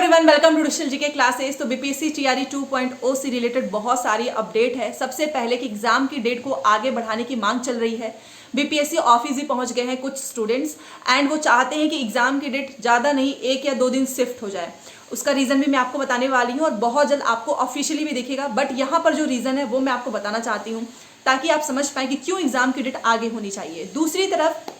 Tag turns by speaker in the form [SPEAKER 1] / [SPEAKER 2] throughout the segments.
[SPEAKER 1] Everyone, welcome to digital GK classes. तो BPSC TRE 2.0 से related बहुत सारी अपडेट है। सबसे पहले कि एग्जाम की डेट को आगे बढ़ाने की मांग चल रही है। बीपीएससी ऑफिस ही पहुंच गए हैं कुछ स्टूडेंट्स एंड वो चाहते हैं कि एग्जाम की डेट ज़्यादा नहीं 1 या 2 दिन शिफ्ट हो जाए। उसका रीज़न भी मैं आपको बताने वाली हूँ और बहुत जल्द आपको ऑफिशियली भी दिखेगा। बट यहाँ पर जो रीज़न है वो मैं आपको बताना चाहती हूँ ताकि आप समझ पाएँ कि क्यों एग्जाम की डेट आगे होनी चाहिए। दूसरी तरफ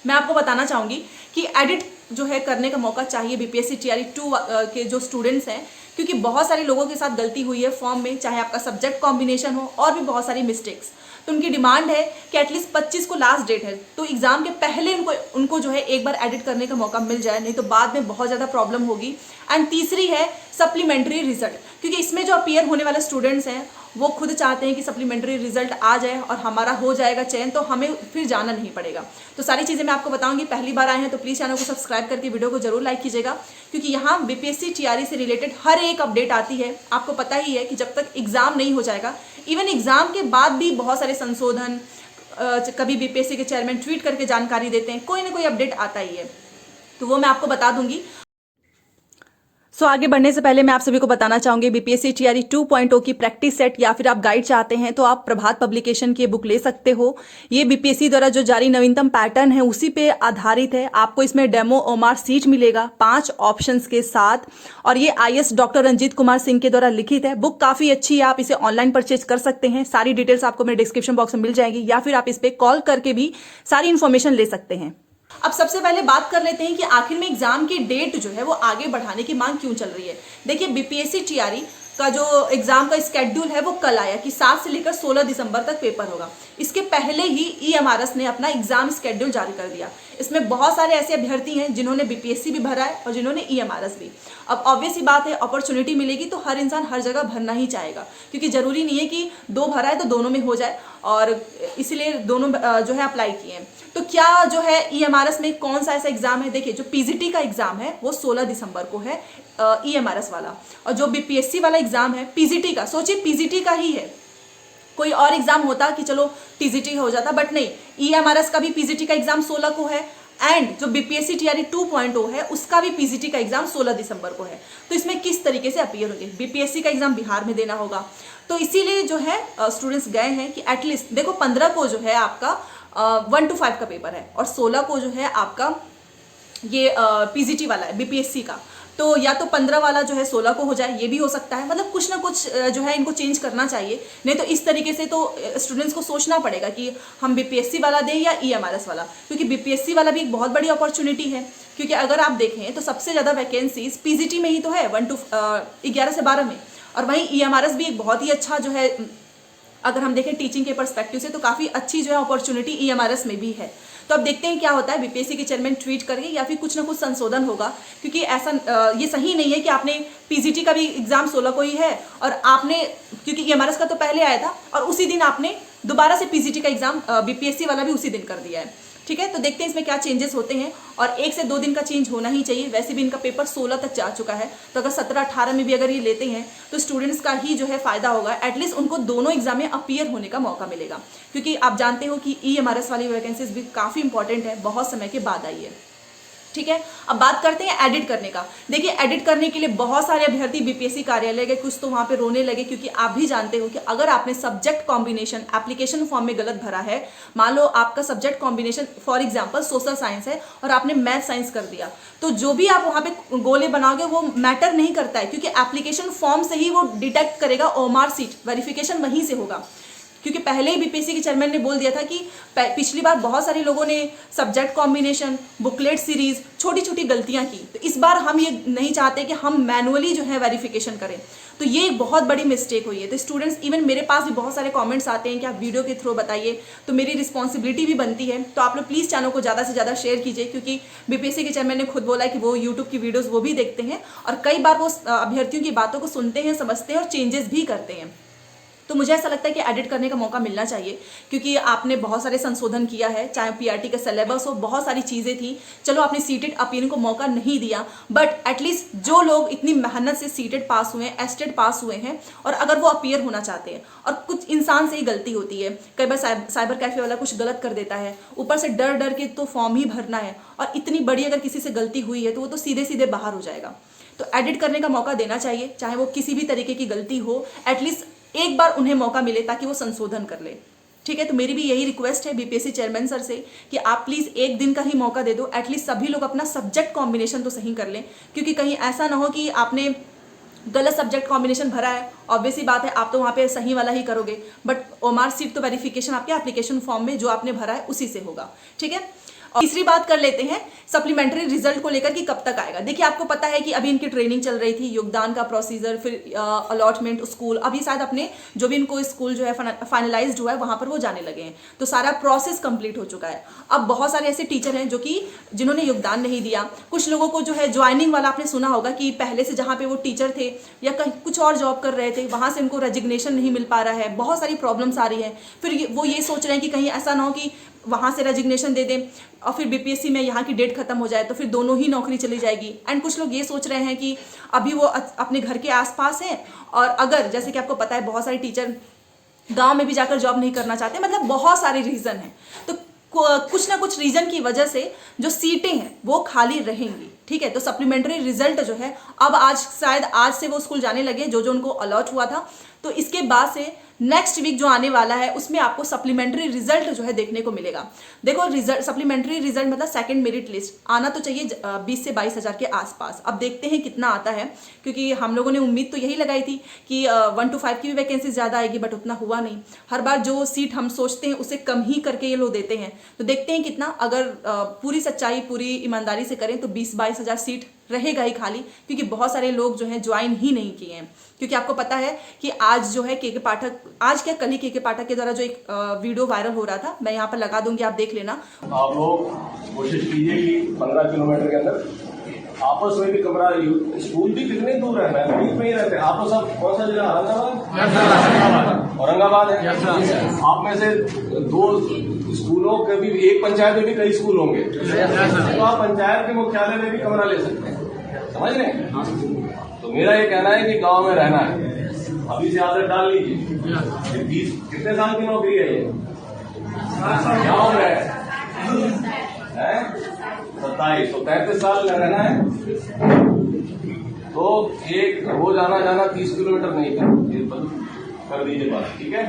[SPEAKER 1] मैं आपको बताना चाहूँगी कि एडिट जो है करने का मौका चाहिए बीपीएससी टीआरई 2 के जो स्टूडेंट्स हैं, क्योंकि बहुत सारे लोगों के साथ गलती हुई है फॉर्म में, चाहे आपका सब्जेक्ट कॉम्बिनेशन हो और भी बहुत सारी मिस्टेक्स। तो उनकी डिमांड है कि एटलीस्ट 25 को लास्ट डेट है, तो एग्जाम के पहले उनको जो है एक बार एडिट करने का मौका मिल जाए, नहीं तो बाद में बहुत ज़्यादा प्रॉब्लम होगी। एंड तीसरी है सप्लीमेंट्री रिजल्ट, क्योंकि इसमें जो अपीयर होने वाले स्टूडेंट्स हैं वो खुद चाहते हैं कि सप्लीमेंट्री रिजल्ट आ जाए और हमारा हो जाएगा चयन, तो हमें फिर जाना नहीं पड़ेगा। तो सारी चीज़ें मैं आपको बताऊंगी। पहली बार आए हैं तो प्लीज़ चैनल को सब्सक्राइब करके वीडियो को जरूर लाइक कीजिएगा, क्योंकि यहाँ बीपीएससी टीआरई से रिलेटेड हर एक अपडेट आती है। आपको पता ही है कि जब तक एग्जाम नहीं हो जाएगा, इवन एग्जाम के बाद भी बहुत सारे संशोधन, कभी बीपीएससी के चेयरमैन ट्वीट करके जानकारी देते हैं, कोई ना कोई अपडेट आता ही है, तो वो मैं आपको बता दूंगी। आगे बढ़ने से पहले मैं आप सभी को बताना चाहूंगी बीपीएससी टीआरई 2.0 की प्रैक्टिस सेट या फिर आप गाइड चाहते हैं तो आप प्रभात पब्लिकेशन की बुक ले सकते हो। ये बीपीएससी द्वारा जो जारी नवीनतम पैटर्न है उसी पे आधारित है। आपको इसमें डेमो ओमार सीट मिलेगा 5 ऑप्शंस के साथ, और ये आईएएस डॉक्टर रंजीत कुमार सिंह के द्वारा लिखित है। बुक काफी अच्छी है, आप इसे ऑनलाइन परचेज कर सकते हैं। सारी डिटेल्स आपको मेरे डिस्क्रिप्शन बॉक्स में मिल जाएगी, या फिर आप इस पर कॉल करके भी सारी इन्फॉर्मेशन ले सकते हैं। अब सबसे पहले बात कर लेते हैं कि आखिर में एग्जाम की डेट जो है वो आगे बढ़ाने की मांग क्यों चल रही है। देखिए, बीपीएससी टीआरई का जो एग्जाम का स्केड्यूल है वो कल आया कि 7 से लेकर 16 दिसंबर तक पेपर होगा। इसके पहले ही ईएमआरएस ने अपना एग्जाम स्केड्यूल जारी कर दिया। इसमें बहुत सारे ऐसे अभ्यर्थी हैं जिन्होंने बीपीएससी भी भरा है और जिन्होंने ईएमआरएस भी। अब ऑब्वियस ही बात है, अपॉर्चुनिटी मिलेगी तो हर इंसान हर जगह भरना ही चाहेगा, क्योंकि जरूरी नहीं है कि 2 भरा है तो दोनों में हो जाए, और इसीलिए दोनों जो है अप्लाई किए हैं। तो क्या जो है ईएमआरएस में कौन सा ऐसा एग्जाम है? देखिए, जो पीजीटी का एग्जाम है वो 16 दिसंबर को है, ईएमआरएस वाला। और जो बीपीएससी वाला एग्जाम है पीजीटी का, सोचिए पीजीटी का ही है, कोई और एग्जाम होता कि चलो टीजीटी हो जाता, बट नहीं, ईएमआरएस का भी पीजीटी का एग्जाम 16 को है, एंड जो बीपीएससी टीआरई 2.0 है उसका भी पीजीटी का एग्जाम 16 दिसंबर को है। तो इसमें किस तरीके से अपीयर होंगे? बीपीएससी का एग्जाम बिहार में देना होगा, तो इसीलिए जो है स्टूडेंट्स गए हैं कि एटलीस्ट देखो 15 को जो है आपका 1 to 5 का पेपर है, और 16 को जो है आपका ये पीजीटी वाला है बीपीएससी का। तो या तो 15 वाला जो है 16 को हो जाए, ये भी हो सकता है। मतलब कुछ ना कुछ जो है इनको चेंज करना चाहिए, नहीं तो इस तरीके से तो स्टूडेंट्स को सोचना पड़ेगा कि हम बीपीएससी वाला दें या ईएमआरएस वाला, क्योंकि बीपीएससी वाला भी एक बहुत बड़ी अपॉर्चुनिटी है। क्योंकि अगर आप देखें तो सबसे ज़्यादा वैकेंसीज पीजीटी में ही तो है, 11 से 12 में, और वहीं ईएमआरएस भी एक बहुत ही अच्छा जो है, अगर हम देखें टीचिंग के पर्सपेक्टिव से तो काफ़ी अच्छी जो है अपॉर्चुनिटी ईएमआरएस में भी है। तो अब देखते हैं क्या होता है, बीपीएससी के चेयरमैन ट्वीट करके या फिर कुछ ना कुछ संशोधन होगा, क्योंकि ऐसा ये सही नहीं है कि आपने पीजीटी का भी एग्जाम 16 को ही है और आपने, क्योंकि ईएमआरएस का तो पहले आया था और उसी दिन आपने दोबारा से पीजीटी का एग्जाम बीपीएससी वाला भी उसी दिन कर दिया है। ठीक है, तो देखते हैं इसमें क्या चेंजेस होते हैं, और 1 से 2 दिन का चेंज होना ही चाहिए। वैसे भी इनका पेपर 16 तक जा चुका है, तो अगर 17-18 में भी अगर ये लेते हैं तो स्टूडेंट्स का ही जो है फायदा होगा। एटलीस्ट उनको दोनों एग्जाम में अपीयर होने का मौका मिलेगा, क्योंकि आप जानते हो कि ईएमआरएस वाली वैकेंसीज भी काफ़ी इंपॉर्टेंट है, बहुत समय के बाद आई है। ठीक है, अब बात करते हैं एडिट करने का। देखिए, एडिट करने के लिए बहुत सारे अभ्यर्थी बीपीएससी कार्यालय गए, कुछ तो वहां पे रोने लगे, क्योंकि आप भी जानते हो कि अगर आपने सब्जेक्ट कॉम्बिनेशन एप्लीकेशन फॉर्म में गलत भरा है, मान लो आपका subject combination for example social science है और आपने मैथ साइंस कर दिया, तो जो भी आप वहां पे गोले बनाओगे वो मैटर नहीं करता है, क्योंकि एप्लीकेशन फॉर्म से ही वो डिटेक्ट करेगा, ओमार सीट वेरिफिकेशन वहीं से होगा। क्योंकि पहले ही बीपीएससी के चेयरमैन ने बोल दिया था कि पिछली बार बहुत सारे लोगों ने सब्जेक्ट कॉम्बिनेशन, बुकलेट सीरीज, छोटी छोटी गलतियां की, तो इस बार हम ये नहीं चाहते कि हम मैनुअली जो है वेरिफिकेशन करें। तो ये एक बहुत बड़ी मिस्टेक हुई है। तो स्टूडेंट्स, इवन मेरे पास भी बहुत सारे कमेंट्स आते हैं कि आप वीडियो के थ्रू बताइए, तो मेरी रिस्पॉन्सिबिलिटी भी बनती है। तो आप लोग प्लीज़ चैनल को ज़्यादा से ज़्यादा शेयर कीजिए, क्योंकि बीपीएससी के चेयरमैन ने खुद बोला है कि वो यूट्यूब की वीडियोज़ वो भी देखते हैं, और कई बार वो अभ्यर्थियों की बातों को सुनते हैं, समझते हैं और चेंजेस भी करते हैं। तो मुझे ऐसा लगता है कि एडिट करने का मौका मिलना चाहिए, क्योंकि आपने बहुत सारे संशोधन किया है, चाहे पीआरटी का सिलेबस हो, बहुत सारी चीज़ें थी। चलो, आपने सीटेड अपीयरिंग को मौका नहीं दिया, बट एटलीस्ट जो लोग इतनी मेहनत से सीटेड पास हुए हैं, एस्टेड पास हुए हैं, और अगर वो अपीयर होना चाहते हैं, और कुछ इंसान से ही गलती होती है, कई बार साइबर कैफे वाला कुछ गलत कर देता है, ऊपर से डर डर के तो फॉर्म ही भरना है, और इतनी बड़ी अगर किसी से गलती हुई है तो वो तो सीधे सीधे बाहर हो जाएगा। तो एडिट करने का मौका देना चाहिए, चाहे वो किसी भी तरीके की गलती हो, एटलीस्ट एक बार उन्हें मौका मिले ताकि वो संशोधन कर ले। ठीक है, तो मेरी भी यही रिक्वेस्ट है बीपीएससी चेयरमैन सर से कि आप प्लीज़ एक दिन का ही मौका दे दो, एटलीस्ट सभी लोग अपना सब्जेक्ट कॉम्बिनेशन तो सही कर लें, क्योंकि कहीं ऐसा ना हो कि आपने गलत सब्जेक्ट कॉम्बिनेशन भरा है, ऑब्वियस ही बात है आप तो वहाँ पे सही वाला ही करोगे, बट ओमार सीट तो वेरिफिकेशन आपके एप्लीकेशन फॉर्म में जो आपने भरा है उसी से होगा। ठीक है, और तीसरी बात कर लेते हैं सप्लीमेंट्री रिजल्ट को लेकर कि कब तक आएगा। देखिए, आपको पता है कि अभी इनकी ट्रेनिंग चल रही थी, योगदान का प्रोसीजर, फिर अलॉटमेंट स्कूल, अभी शायद अपने जो भी इनको स्कूल जो है फाइनलाइज्ड हुआ है वहां पर वो जाने लगे हैं, तो सारा प्रोसेस कंप्लीट हो चुका है। अब बहुत सारे ऐसे टीचर हैं जो कि जिन्होंने योगदान नहीं दिया, कुछ लोगों को जो है ज्वाइनिंग वाला आपने सुना होगा कि पहले से जहाँ पे वो टीचर थे या कहीं कुछ और जॉब कर रहे थे वहां से उनको रेजिग्नेशन नहीं मिल पा रहा है, बहुत सारी प्रॉब्लम्स आ रही है। फिर वो ये सोच रहे हैं कि कहीं ऐसा ना हो कि वहाँ से रेजिग्नेशन दे दें और फिर बीपीएससी में यहाँ की डेट खत्म हो जाए तो फिर दोनों ही नौकरी चली जाएगी। एंड कुछ लोग ये सोच रहे हैं कि अभी वो अपने घर के आसपास हैं और अगर जैसे कि आपको पता है बहुत सारे टीचर गांव में भी जाकर जॉब नहीं करना चाहते, मतलब बहुत सारे रीज़न हैं, तो कुछ ना कुछ रीज़न की वजह से जो सीटें हैं वो खाली रहेंगी। ठीक है, तो सप्लीमेंट्री रिजल्ट जो है अब आज शायद आज से वो स्कूल जाने लगे जो उनको अलॉट हुआ था, तो इसके बाद से नेक्स्ट वीक जो आने वाला है उसमें आपको सप्लीमेंट्री रिजल्ट जो है देखने को मिलेगा। देखो, रिजल्ट सप्लीमेंट्री रिजल्ट मतलब सेकंड मेरिट लिस्ट आना तो चाहिए 20 से 22 हज़ार के आसपास। अब देखते हैं कितना आता है, क्योंकि हम लोगों ने उम्मीद तो यही लगाई थी कि 1 to 5 की भी वैकेंसी ज़्यादा आएगी, बट उतना हुआ नहीं। हर बार जो सीट हम सोचते हैं उससे कम ही करके ये लोग देते हैं, तो देखते हैं कितना। अगर पूरी सच्चाई पूरी ईमानदारी से करें तो 20-22 हज़ार सीट रहेगा ही खाली, क्योंकि बहुत सारे लोग जो हैं ज्वाइन ही नहीं किए हैं। क्योंकि आपको पता है कि आज जो है के पाठक, आज क्या कल ही के पाठक के द्वारा जो एक वीडियो वायरल हो रहा था, मैं यहाँ पर लगा दूंगी, आप देख लेना।
[SPEAKER 2] आप लोग कोशिश कीजिए कि 15 किलोमीटर के अंदर आपस में भी कमरा, स्कूल भी कितने दूर है, महबूब में ही रहते हैं आप। तो सब कौन सा जिला, औरंगाबाद? औरंगाबाद है। आप में से 2 स्कूलों के भी, एक पंचायत में भी कई स्कूल होंगे, तो आप पंचायत के मुख्यालय में भी कमरा ले सकते हैं, समझ रहे हैं? तो मेरा ये कहना है कि गांव में रहना है, अभी से आदत डाल लीजिए। 20 कितने साल की नौकरी है ये, गांव में है 27, तो 33 साल रहना है। तो एक रोज आना जाना 30 किलोमीटर नहीं कर दीजिए बात, ठीक है?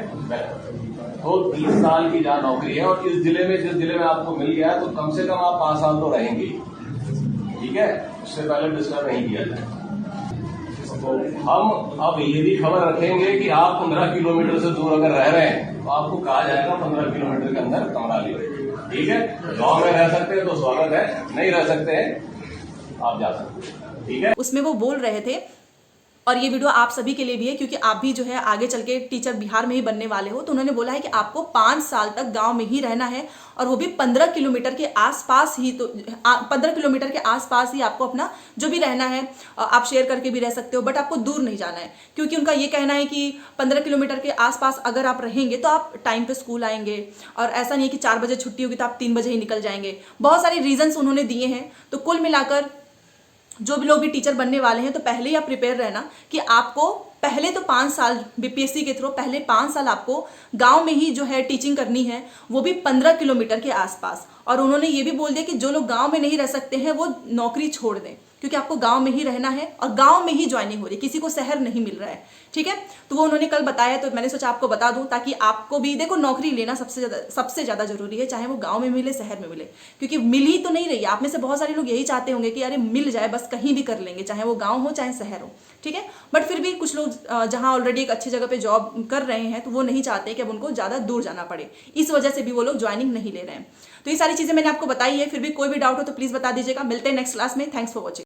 [SPEAKER 2] तो 30 साल की जहाँ नौकरी है और इस जिले में, जिस जिले में आपको मिल गया है, तो कम से कम आप 5 साल तो रहेंगे, ठीक है? उससे पहले डिस्टर्ब नहीं किया जाए। तो हम अब ये भी खबर रखेंगे कि आप 15 किलोमीटर से दूर अगर रह रहे हैं तो आपको कहा जाएगा 15 किलोमीटर के अंदर कमरा लीजिए, ठीक है? गांव में रह सकते हैं तो स्वागत है, नहीं रह सकते हैं आप जा सकते हैं, ठीक है?
[SPEAKER 1] उसमें वो बोल रहे थे, और ये वीडियो आप सभी के लिए भी है क्योंकि आप भी जो है आगे चल के टीचर बिहार में ही बनने वाले हो। तो उन्होंने बोला है कि आपको 5 साल तक गांव में ही रहना है और वो भी 15 किलोमीटर के आसपास ही। तो 15 किलोमीटर के आसपास ही आपको अपना जो भी रहना है आप शेयर करके भी रह सकते हो, बट आपको दूर नहीं जाना है। क्योंकि उनका ये कहना है कि 15 किलोमीटर के आसपास अगर आप रहेंगे तो आप टाइम पे स्कूल आएंगे, और ऐसा नहीं है कि 4 बजे छुट्टी होगी तो आप 3 बजे ही निकल जाएंगे। बहुत सारे रीजंस उन्होंने दिए हैं। तो कुल मिलाकर जो भी लोग भी टीचर बनने वाले हैं तो पहले ही आप प्रिपेयर रहना कि आपको पहले तो 5 साल बीपीएससी के थ्रू, पहले 5 साल आपको गांव में ही जो है टीचिंग करनी है, वो भी 15 किलोमीटर के आसपास। और उन्होंने ये भी बोल दिया कि जो लोग गांव में नहीं रह सकते हैं वो नौकरी छोड़ दें, क्योंकि आपको गांव में ही रहना है और गांव में ही ज्वाइनिंग हो रही है, किसी को शहर नहीं मिल रहा है, ठीक है? तो वो उन्होंने कल बताया, तो मैंने सोचा आपको बता दूं ताकि आपको भी, देखो नौकरी लेना सबसे ज्यादा जरूरी है, चाहे वो गांव में मिले शहर में मिले, क्योंकि मिल ही तो नहीं रही है। आप में से बहुत सारे लोग यही चाहते होंगे कि अरे मिल जाए, बस कहीं भी कर लेंगे, चाहे वो गाँव हो चाहे शहर हो, ठीक है? बट फिर भी कुछ लोग जहाँ ऑलरेडी एक अच्छी जगह पे जॉब कर रहे हैं तो वो नहीं चाहते कि अब उनको ज़्यादा दूर जाना पड़े, इस वजह से भी वो लोग ज्वाइनिंग नहीं ले रहे हैं। तो ये सारी चीज़ें मैंने आपको बताई है। फिर भी कोई भी डाउट हो तो प्लीज़ बता दीजिएगा। मिलते हैं नेक्स्ट क्लास में। Thanks for watching.